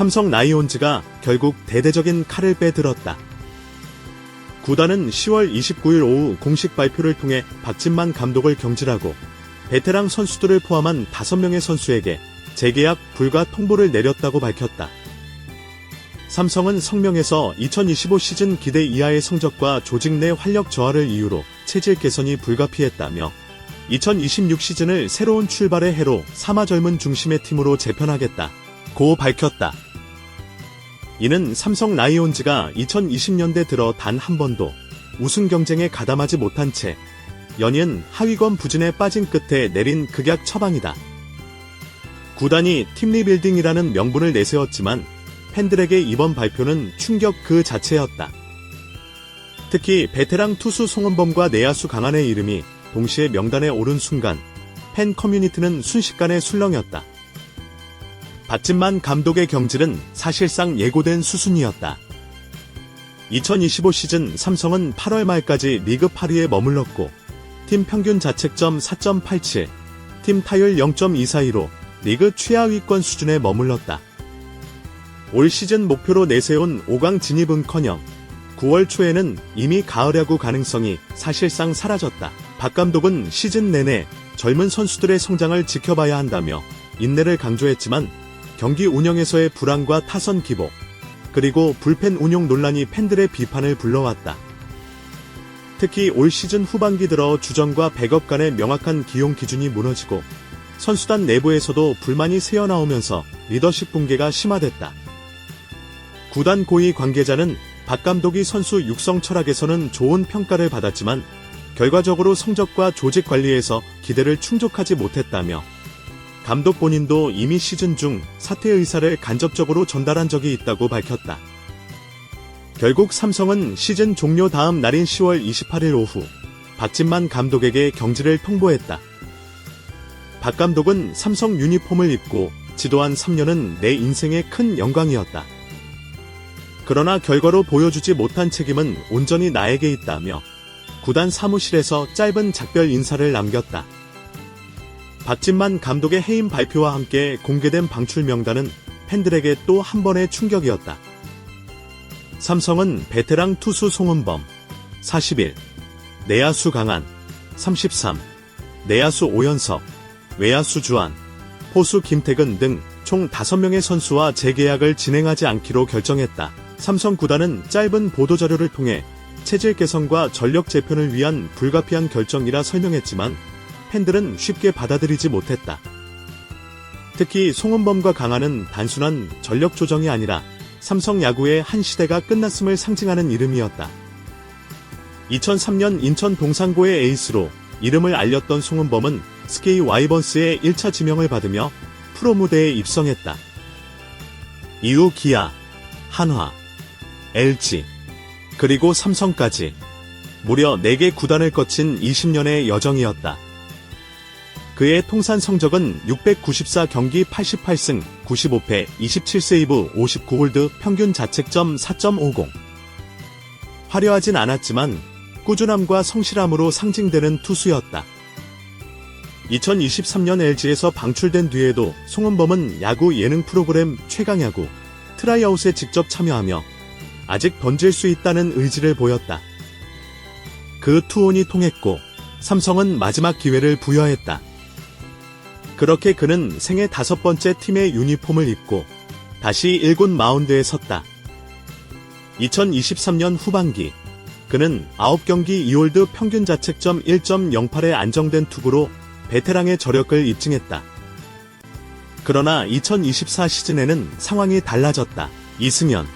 삼성 라이온즈가 결국 대대적인 칼을 빼들었다. 구단은 10월 29일 오후 공식 발표를 통해 박진만 감독을 경질하고 베테랑 선수들을 포함한 5명의 선수에게 재계약 불가 통보를 내렸다고 밝혔다. 삼성은 성명에서 2025 시즌 기대 이하의 성적과 조직 내 활력 저하를 이유로 체질 개선이 불가피했다며 2026 시즌을 새로운 출발의 해로 삼아 젊은 중심의 팀으로 재편하겠다고 밝혔다. 이는 삼성 라이온즈가 2020년대 들어 단 한 번도 우승 경쟁에 가담하지 못한 채 연이은 하위권 부진에 빠진 끝에 내린 극약 처방이다. 구단이 팀 리빌딩이라는 명분을 내세웠지만 팬들에게 이번 발표는 충격 그 자체였다. 특히 베테랑 투수 송은범과 내야수 강한의 이름이 동시에 명단에 오른 순간 팬 커뮤니티는 순식간에 술렁였다. 박진만 감독의 경질은 사실상 예고된 수순이었다. 2025 시즌 삼성은 8월 말까지 리그 8위에 머물렀고 팀 평균 자책점 4.87, 팀 타율 0.242로 리그 최하위권 수준에 머물렀다. 올 시즌 목표로 내세운 5강 진입은커녕 9월 초에는 이미 가을 야구 가능성이 사실상 사라졌다. 박 감독은 시즌 내내 젊은 선수들의 성장을 지켜봐야 한다며 인내를 강조했지만 경기 운영에서의 불안과 타선 기복, 그리고 불펜 운용 논란이 팬들의 비판을 불러왔다. 특히 올 시즌 후반기 들어 주전과 백업 간의 명확한 기용 기준이 무너지고 선수단 내부에서도 불만이 새어나오면서 리더십 붕괴가 심화됐다. 구단 고위 관계자는 박 감독이 선수 육성 철학에서는 좋은 평가를 받았지만 결과적으로 성적과 조직 관리에서 기대를 충족하지 못했다며 감독 본인도 이미 시즌 중 사퇴 의사를 간접적으로 전달한 적이 있다고 밝혔다. 결국 삼성은 시즌 종료 다음 날인 10월 28일 오후 박진만 감독에게 경질을 통보했다. 박 감독은 삼성 유니폼을 입고 지도한 3년은 내 인생의 큰 영광이었다. 그러나 결과로 보여주지 못한 책임은 온전히 나에게 있다며 구단 사무실에서 짧은 작별 인사를 남겼다. 박진만 감독의 해임 발표와 함께 공개된 방출 명단은 팬들에게 또 한 번의 충격이었다. 삼성은 베테랑 투수 송은범 41, 내야수 강한 33, 내야수 오연석, 외야수 주한, 포수 김태근 등 총 5명의 선수와 재계약을 진행하지 않기로 결정했다. 삼성 구단은 짧은 보도자료를 통해 체질 개선과 전력 재편을 위한 불가피한 결정이라 설명했지만 팬들은 쉽게 받아들이지 못했다. 특히 송은범과 강한은 단순한 전력 조정이 아니라 삼성 야구의 한 시대가 끝났음을 상징하는 이름이었다. 2003년 인천 동상고의 에이스로 이름을 알렸던 송은범은 SK 와이번스의 1차 지명을 받으며 프로 무대에 입성했다. 이후 기아, 한화, LG, 그리고 삼성까지 무려 4개 구단을 거친 20년의 여정이었다. 그의 통산 성적은 694경기 88승 95패 27세이브 59홀드 평균 자책점 4.50. 화려하진 않았지만 꾸준함과 성실함으로 상징되는 투수였다. 2023년 LG에서 방출된 뒤에도 송은범은 야구 예능 프로그램 최강야구 트라이아웃에 직접 참여하며 아직 던질 수 있다는 의지를 보였다. 그 투혼이 통했고 삼성은 마지막 기회를 부여했다. 그렇게 그는 생애 5번째 팀의 유니폼을 입고 다시 1군 마운드에 섰다. 2023년 후반기 그는 9경기 2홀드 평균 자책점 1.08에 안정된 투구로 베테랑의 저력을 입증했다. 그러나 2024 시즌에는 상황이 달라졌다. 이승현,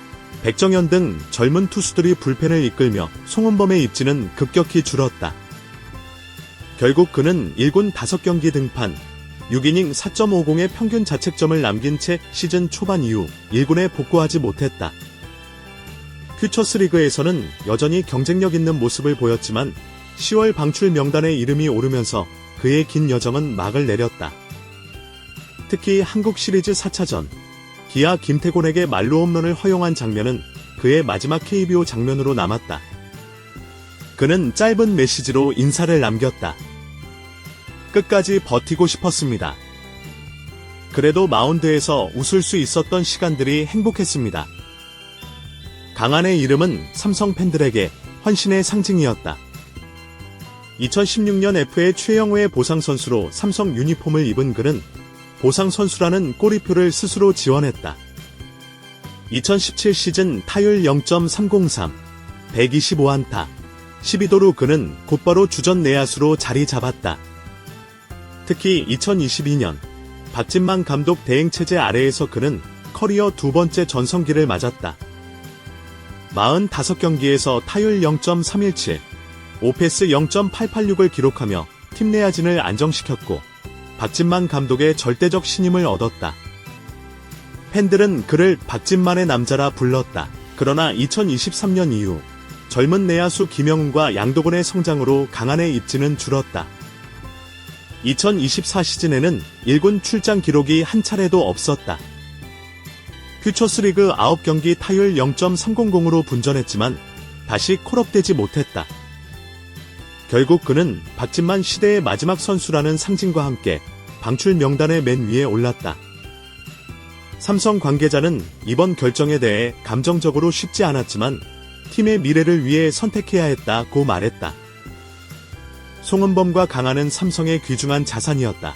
백정현 등 젊은 투수들이 불펜을 이끌며 송은범의 입지는 급격히 줄었다. 결국 그는 1군 5경기 등판, 6이닝 4.50의 평균 자책점을 남긴 채 시즌 초반 이후 1군에 복구하지 못했다. 퓨처스리그에서는 여전히 경쟁력 있는 모습을 보였지만 10월 방출 명단에 이름이 오르면서 그의 긴 여정은 막을 내렸다. 특히 한국 시리즈 4차전, 기아 김태곤에게 말로 홈런을 허용한 장면은 그의 마지막 KBO 장면으로 남았다. 그는 짧은 메시지로 인사를 남겼다. 끝까지 버티고 싶었습니다. 그래도 마운드에서 웃을 수 있었던 시간들이 행복했습니다. 강한의 이름은 삼성 팬들에게 헌신의 상징이었다. 2016년 FA 최영우의 보상선수로 삼성 유니폼을 입은 그는 보상선수라는 꼬리표를 스스로 지원했다. 2017 시즌 타율 0.303, 125안타, 12도루 그는 곧바로 주전 내야수로 자리 잡았다. 특히 2022년 박진만 감독 대행체제 아래에서 그는 커리어 두 번째 전성기를 맞았다. 45경기에서 타율 0.317, 오패스 0.886을 기록하며 팀 내야진을 안정시켰고 박진만 감독의 절대적 신임을 얻었다. 팬들은 그를 박진만의 남자라 불렀다. 그러나 2023년 이후 젊은 내야수 김영훈과 양도근의 성장으로 강한의 입지는 줄었다. 2024 시즌에는 1군 출장 기록이 한 차례도 없었다. 퓨처스리그 9경기 타율 0.300으로 분전했지만 다시 콜업되지 못했다. 결국 그는 박진만 시대의 마지막 선수라는 상징과 함께 방출 명단의 맨 위에 올랐다. 삼성 관계자는 이번 결정에 대해 감정적으로 쉽지 않았지만 팀의 미래를 위해 선택해야 했다고 말했다. 송은범과 강한은 삼성의 귀중한 자산이었다.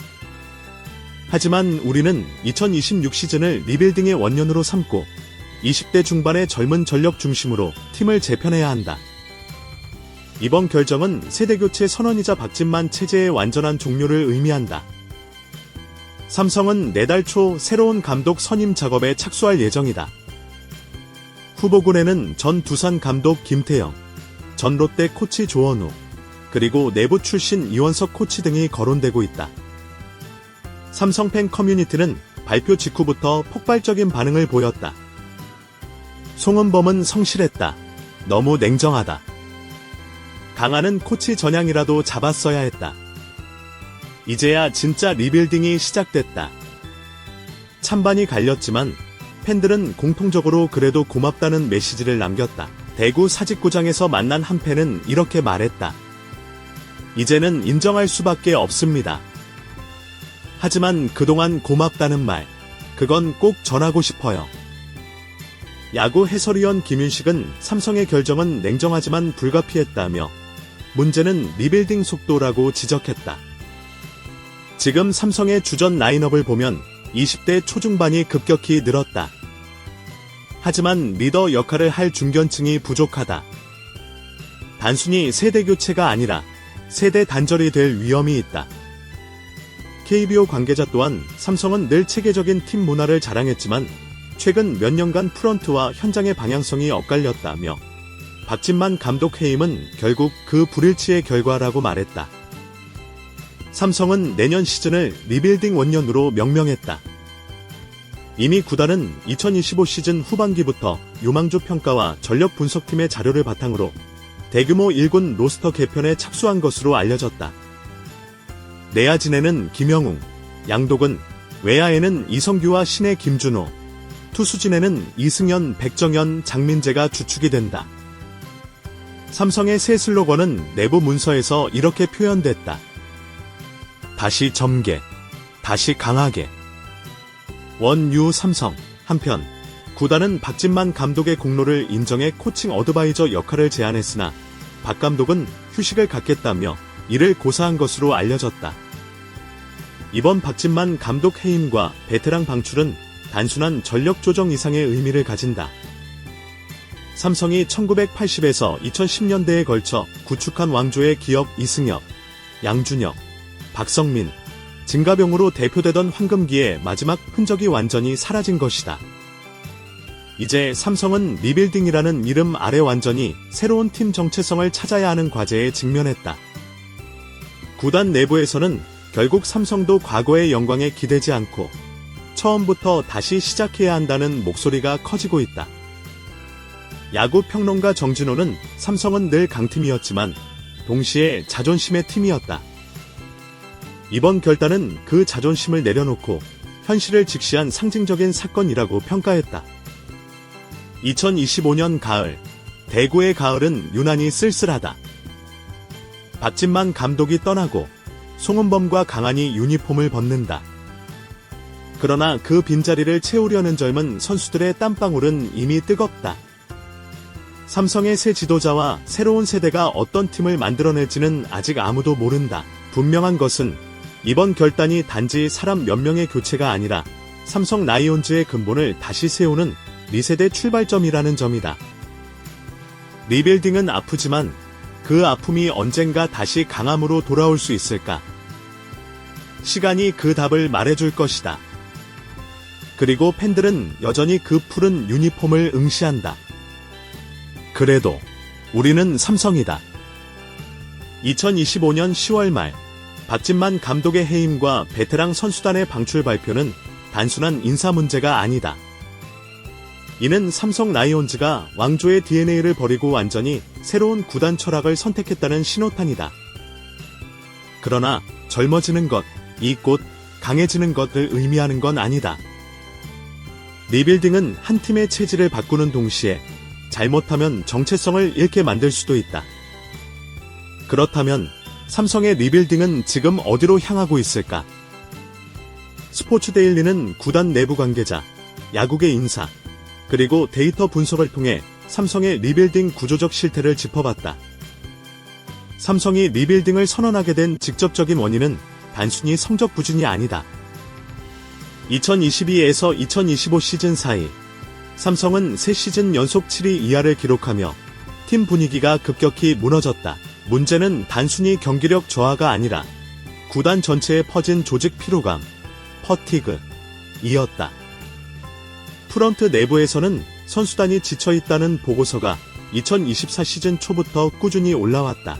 하지만 우리는 2026 시즌을 리빌딩의 원년으로 삼고 20대 중반의 젊은 전력 중심으로 팀을 재편해야 한다. 이번 결정은 세대교체 선언이자 박진만 체제의 완전한 종료를 의미한다. 삼성은 내달 초 새로운 감독 선임 작업에 착수할 예정이다. 후보군에는 전 두산 감독 김태형, 전 롯데 코치 조원우, 그리고 내부 출신 이원석 코치 등이 거론되고 있다. 삼성 팬 커뮤니티는 발표 직후부터 폭발적인 반응을 보였다. 송은범은 성실했다. 너무 냉정하다. 강한은 코치 전향이라도 잡았어야 했다. 이제야 진짜 리빌딩이 시작됐다. 찬반이 갈렸지만 팬들은 공통적으로 그래도 고맙다는 메시지를 남겼다. 대구 사직구장에서 만난 한 팬은 이렇게 말했다. 이제는 인정할 수밖에 없습니다. 하지만 그동안 고맙다는 말, 그건 꼭 전하고 싶어요. 야구 해설위원 김윤식은 삼성의 결정은 냉정하지만 불가피했다며 문제는 리빌딩 속도라고 지적했다. 지금 삼성의 주전 라인업을 보면 20대 초중반이 급격히 늘었다. 하지만 리더 역할을 할 중견층이 부족하다. 단순히 세대 교체가 아니라 세대 단절이 될 위험이 있다. KBO 관계자 또한 삼성은 늘 체계적인 팀 문화를 자랑했지만 최근 몇 년간 프런트와 현장의 방향성이 엇갈렸다며 박진만 감독 해임은 결국 그 불일치의 결과라고 말했다. 삼성은 내년 시즌을 리빌딩 원년으로 명명했다. 이미 구단은 2025 시즌 후반기부터 유망주 평가와 전력 분석팀의 자료를 바탕으로 대규모 1군 로스터 개편에 착수한 것으로 알려졌다. 내야진에는 김영웅, 양도근, 외야에는 이성규와 신의 김준호, 투수진에는 이승현, 백정현, 장민재가 주축이 된다. 삼성의 새 슬로건은 내부 문서에서 이렇게 표현됐다. 다시 점개, 다시 강하게. 원유 삼성. 한편 구단은 박진만 감독의 공로를 인정해 코칭 어드바이저 역할을 제안했으나 박 감독은 휴식을 갖겠다며 이를 고사한 것으로 알려졌다. 이번 박진만 감독 해임과 베테랑 방출은 단순한 전력 조정 이상의 의미를 가진다. 삼성이 1980에서 2010년대에 걸쳐 구축한 왕조의 기업 이승엽, 양준혁, 박성민, 진가병으로 대표되던 황금기의 마지막 흔적이 완전히 사라진 것이다. 이제 삼성은 리빌딩이라는 이름 아래 완전히 새로운 팀 정체성을 찾아야 하는 과제에 직면했다. 구단 내부에서는 결국 삼성도 과거의 영광에 기대지 않고 처음부터 다시 시작해야 한다는 목소리가 커지고 있다. 야구 평론가 정진호는 삼성은 늘 강팀이었지만 동시에 자존심의 팀이었다. 이번 결단은 그 자존심을 내려놓고 현실을 직시한 상징적인 사건이라고 평가했다. 2025년 가을, 대구의 가을은 유난히 쓸쓸하다. 박진만 감독이 떠나고 송은범과 강한이 유니폼을 벗는다. 그러나 그 빈자리를 채우려는 젊은 선수들의 땀방울은 이미 뜨겁다. 삼성의 새 지도자와 새로운 세대가 어떤 팀을 만들어낼지는 아직 아무도 모른다. 분명한 것은 이번 결단이 단지 사람 몇 명의 교체가 아니라 삼성 라이온즈의 근본을 다시 세우는 리셋의 출발점이라는 점이다. 리빌딩은 아프지만 그 아픔이 언젠가 다시 강함으로 돌아올 수 있을까? 시간이 그 답을 말해줄 것이다. 그리고 팬들은 여전히 그 푸른 유니폼을 응시한다. 그래도 우리는 삼성이다. 2025년 10월 말 박진만 감독의 해임과 베테랑 선수단의 방출 발표는 단순한 인사 문제가 아니다. 이는 삼성 라이온즈가 왕조의 DNA를 버리고 완전히 새로운 구단 철학을 선택했다는 신호탄이다. 그러나 젊어지는 것, 이 꽃, 강해지는 것을 의미하는 건 아니다. 리빌딩은 한 팀의 체질을 바꾸는 동시에 잘못하면 정체성을 잃게 만들 수도 있다. 그렇다면 삼성의 리빌딩은 지금 어디로 향하고 있을까? 스포츠데일리는 구단 내부 관계자, 야구계 인사, 그리고 데이터 분석을 통해 삼성의 리빌딩 구조적 실태를 짚어봤다. 삼성이 리빌딩을 선언하게 된 직접적인 원인은 단순히 성적 부진이 아니다. 2022에서 2025 시즌 사이 삼성은 3시즌 연속 7위 이하를 기록하며 팀 분위기가 급격히 무너졌다. 문제는 단순히 경기력 저하가 아니라 구단 전체에 퍼진 조직 피로감, 퍼티그이었다. 프런트 내부에서는 선수단이 지쳐있다는 보고서가 2024 시즌 초부터 꾸준히 올라왔다.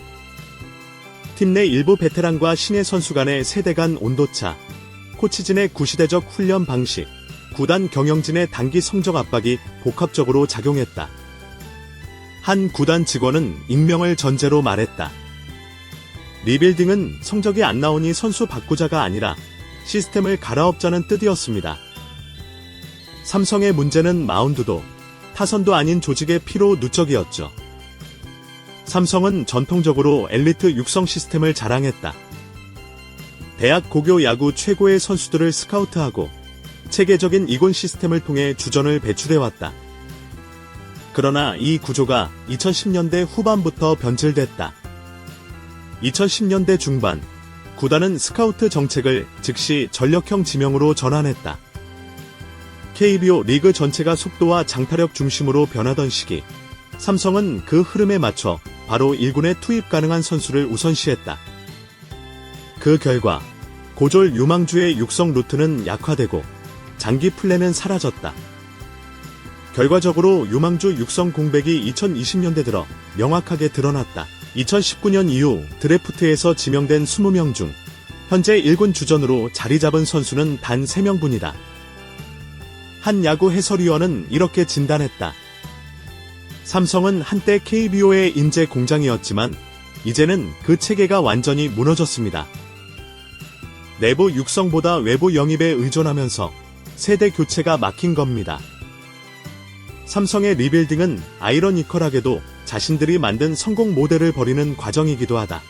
팀 내 일부 베테랑과 신예 선수 간의 세대 간 온도차, 코치진의 구시대적 훈련 방식, 구단 경영진의 단기 성적 압박이 복합적으로 작용했다. 한 구단 직원은 익명을 전제로 말했다. 리빌딩은 성적이 안 나오니 선수 바꾸자가 아니라 시스템을 갈아엎자는 뜻이었습니다. 삼성의 문제는 마운드도 타선도 아닌 조직의 피로 누적이었죠. 삼성은 전통적으로 엘리트 육성 시스템을 자랑했다. 대학 고교 야구 최고의 선수들을 스카우트하고 체계적인 이군 시스템을 통해 주전을 배출해왔다. 그러나 이 구조가 2010년대 후반부터 변질됐다. 2010년대 중반, 구단은 스카우트 정책을 즉시 전력형 지명으로 전환했다. KBO 리그 전체가 속도와 장타력 중심으로 변하던 시기, 삼성은 그 흐름에 맞춰 바로 1군에 투입 가능한 선수를 우선시했다. 그 결과 고졸 유망주의 육성 루트는 약화되고 장기 플랜은 사라졌다. 결과적으로 유망주 육성 공백이 2020년대 들어 명확하게 드러났다. 2019년 이후 드래프트에서 지명된 20명 중 현재 1군 주전으로 자리 잡은 선수는 단 3명뿐이다. 한 야구 해설위원은 이렇게 진단했다. 삼성은 한때 KBO의 인재 공장이었지만 이제는 그 체계가 완전히 무너졌습니다. 내부 육성보다 외부 영입에 의존하면서 세대 교체가 막힌 겁니다. 삼성의 리빌딩은 아이러니컬하게도 자신들이 만든 성공 모델을 버리는 과정이기도 하다.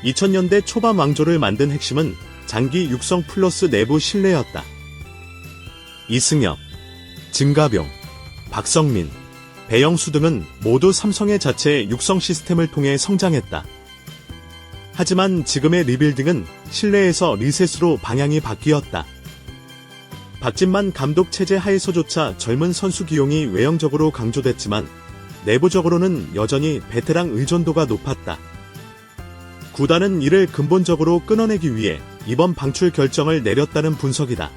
2000년대 초반 왕조를 만든 핵심은 장기 육성 플러스 내부 신뢰였다. 이승엽, 증가병, 박성민, 배영수 등은 모두 삼성의 자체 육성 시스템을 통해 성장했다. 하지만 지금의 리빌딩은 신뢰에서 리셋으로 방향이 바뀌었다. 박진만 감독 체제 하에서조차 젊은 선수 기용이 외형적으로 강조됐지만 내부적으로는 여전히 베테랑 의존도가 높았다. 구단은 이를 근본적으로 끊어내기 위해 이번 방출 결정을 내렸다는 분석이다.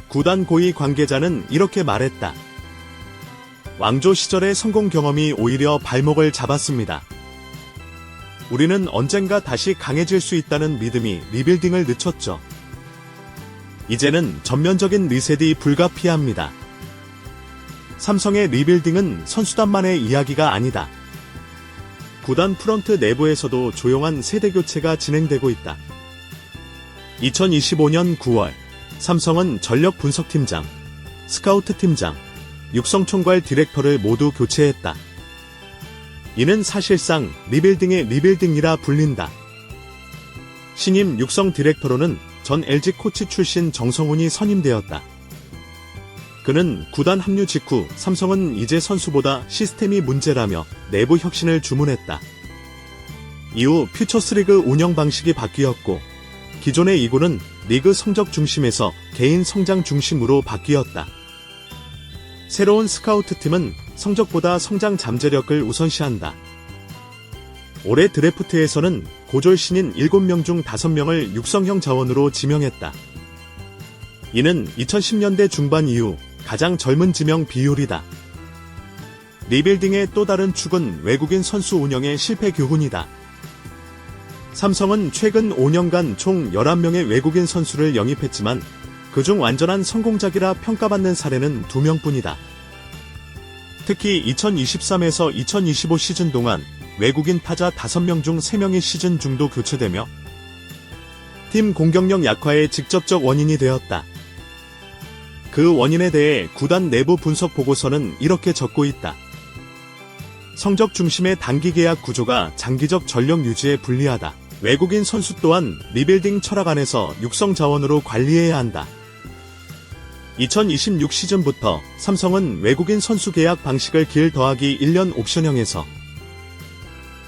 구단 고위 관계자는 이렇게 말했다. 왕조 시절의 성공 경험이 오히려 발목을 잡았습니다. 우리는 언젠가 다시 강해질 수 있다는 믿음이 리빌딩을 늦췄죠. 이제는 전면적인 리셋이 불가피합니다. 삼성의 리빌딩은 선수단만의 이야기가 아니다. 구단 프런트 내부에서도 조용한 세대 교체가 진행되고 있다. 2025년 9월, 삼성은 전력 분석팀장, 스카우트 팀장, 육성총괄 디렉터를 모두 교체했다. 이는 사실상 리빌딩의 리빌딩이라 불린다. 신임 육성 디렉터로는 전 LG 코치 출신 정성훈이 선임되었다. 그는 구단 합류 직후 삼성은 이제 선수보다 시스템이 문제라며 내부 혁신을 주문했다. 이후 퓨처스리그 운영 방식이 바뀌었고 기존의 2구는 리그 성적 중심에서 개인 성장 중심으로 바뀌었다. 새로운 스카우트팀은 성적보다 성장 잠재력을 우선시한다. 올해 드래프트에서는 고졸 신인 7명 중 5명을 육성형 자원으로 지명했다. 이는 2010년대 중반 이후 가장 젊은 지명 비율이다. 리빌딩의 또 다른 축은 외국인 선수 운영의 실패 교훈이다. 삼성은 최근 5년간 총 11명의 외국인 선수를 영입했지만 그중 완전한 성공작이라 평가받는 사례는 2명뿐이다. 특히 2023에서 2025 시즌 동안 외국인 타자 5명 중 3명이 시즌 중도 교체되며 팀 공격력 약화의 직접적 원인이 되었다. 그 원인에 대해 구단 내부 분석 보고서는 이렇게 적고 있다. 성적 중심의 단기 계약 구조가 장기적 전력 유지에 불리하다. 외국인 선수 또한 리빌딩 철학 안에서 육성 자원으로 관리해야 한다. 2026 시즌부터 삼성은 외국인 선수 계약 방식을 길 더하기 1년 옵션형에서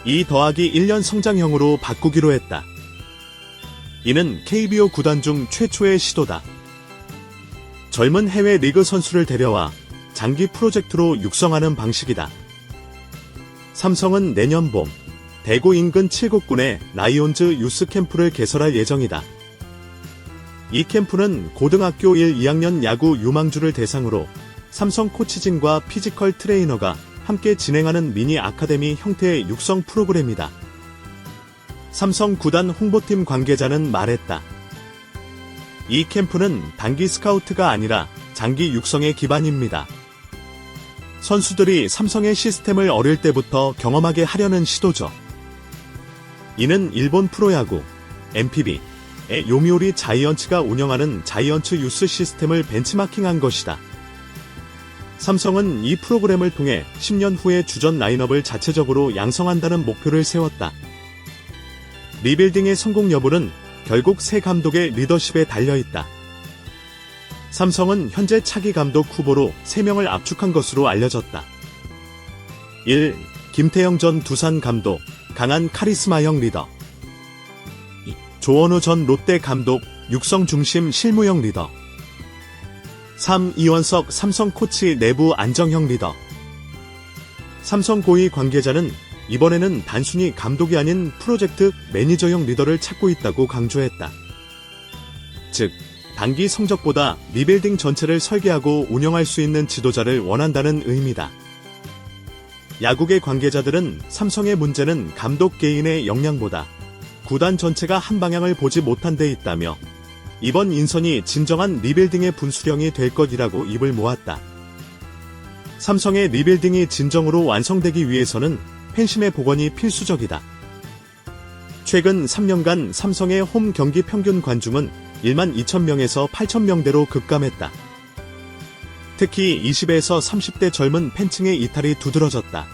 2 더하기 1년 성장형으로 바꾸기로 했다. 이는 KBO 구단 중 최초의 시도다. 젊은 해외 리그 선수를 데려와 장기 프로젝트로 육성하는 방식이다. 삼성은 내년 봄 대구 인근 7국군에 라이온즈 유스 캠프를 개설할 예정이다. 이 캠프는 고등학교 1, 2학년 야구 유망주를 대상으로 삼성 코치진과 피지컬 트레이너가 함께 진행하는 미니 아카데미 형태의 육성 프로그램이다. 삼성 구단 홍보팀 관계자는 말했다. 이 캠프는 단기 스카우트가 아니라 장기 육성의 기반입니다. 선수들이 삼성의 시스템을 어릴 때부터 경험하게 하려는 시도죠. 이는 일본 프로야구, NPB의 요미우리 자이언츠가 운영하는 자이언츠 유스 시스템을 벤치마킹한 것이다. 삼성은 이 프로그램을 통해 10년 후에 주전 라인업을 자체적으로 양성한다는 목표를 세웠다. 리빌딩의 성공 여부는 결국 새 감독의 리더십에 달려있다. 삼성은 현재 차기 감독 후보로 3명을 압축한 것으로 알려졌다. 1. 김태형 전 두산 감독, 강한 카리스마형 리더. 2. 조원우 전 롯데 감독, 육성 중심 실무형 리더. 3. 이원석 삼성 코치 내부 안정형 리더. 삼성 고위 관계자는 이번에는 단순히 감독이 아닌 프로젝트 매니저형 리더를 찾고 있다고 강조했다. 즉, 단기 성적보다 리빌딩 전체를 설계하고 운영할 수 있는 지도자를 원한다는 의미다. 야구계 관계자들은 삼성의 문제는 감독 개인의 역량보다 구단 전체가 한 방향을 보지 못한 데 있다며 이번 인선이 진정한 리빌딩의 분수령이 될 것이라고 입을 모았다. 삼성의 리빌딩이 진정으로 완성되기 위해서는 팬심의 복원이 필수적이다. 최근 3년간 삼성의 홈 경기 평균 관중은 1만 2천명에서 8천명대로 급감했다. 특히 20에서 30대 젊은 팬층의 이탈이 두드러졌다.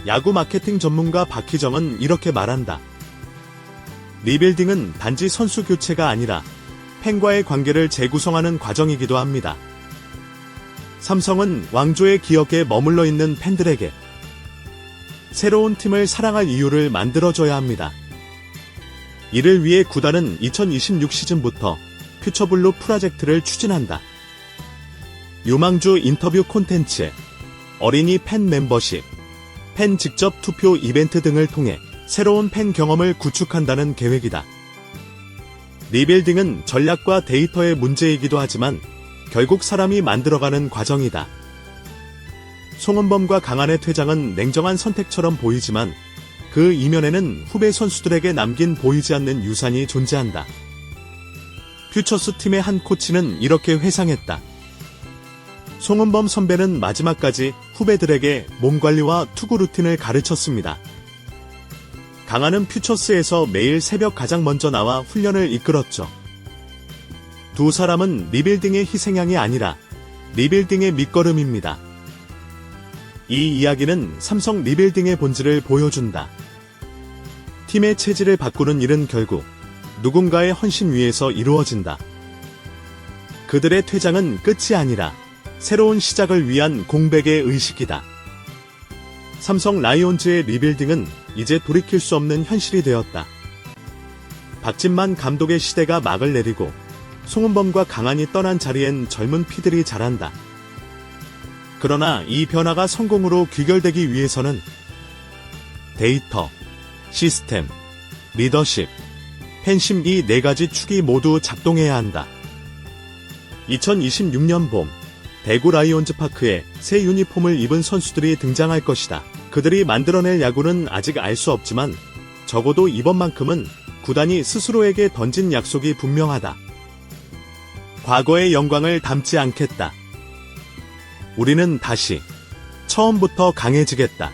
야구 마케팅 전문가 박희정은 이렇게 말한다. 리빌딩은 단지 선수 교체가 아니라 팬과의 관계를 재구성하는 과정이기도 합니다. 삼성은 왕조의 기억에 머물러 있는 팬들에게 새로운 팀을 사랑할 이유를 만들어줘야 합니다. 이를 위해 구단은 2026 시즌부터 퓨처블루 프로젝트를 추진한다. 유망주 인터뷰 콘텐츠, 어린이 팬 멤버십, 팬 직접 투표 이벤트 등을 통해 새로운 팬 경험을 구축한다는 계획이다. 리빌딩은 전략과 데이터의 문제이기도 하지만 결국 사람이 만들어가는 과정이다. 송은범과 강한의 퇴장은 냉정한 선택처럼 보이지만 그 이면에는 후배 선수들에게 남긴 보이지 않는 유산이 존재한다. 퓨처스 팀의 한 코치는 이렇게 회상했다. 송은범 선배는 마지막까지 후배들에게 몸관리와 투구 루틴을 가르쳤습니다. 강한은 퓨처스에서 매일 새벽 가장 먼저 나와 훈련을 이끌었죠. 두 사람은 리빌딩의 희생양이 아니라 리빌딩의 밑거름입니다. 이 이야기는 삼성 리빌딩의 본질을 보여준다. 팀의 체질을 바꾸는 일은 결국 누군가의 헌신 위에서 이루어진다. 그들의 퇴장은 끝이 아니라 새로운 시작을 위한 공백의 의식이다. 삼성 라이온즈의 리빌딩은 이제 돌이킬 수 없는 현실이 되었다. 박진만 감독의 시대가 막을 내리고 송은범과 강한이 떠난 자리엔 젊은 피들이 자란다. 그러나 이 변화가 성공으로 귀결되기 위해서는 데이터, 시스템, 리더십, 팬심 이 네 가지 축이 모두 작동해야 한다. 2026년 봄, 대구 라이온즈 파크에 새 유니폼을 입은 선수들이 등장할 것이다. 그들이 만들어낼 야구는 아직 알 수 없지만 적어도 이번만큼은 구단이 스스로에게 던진 약속이 분명하다. 과거의 영광을 담지 않겠다. 우리는 다시 처음부터 강해지겠다.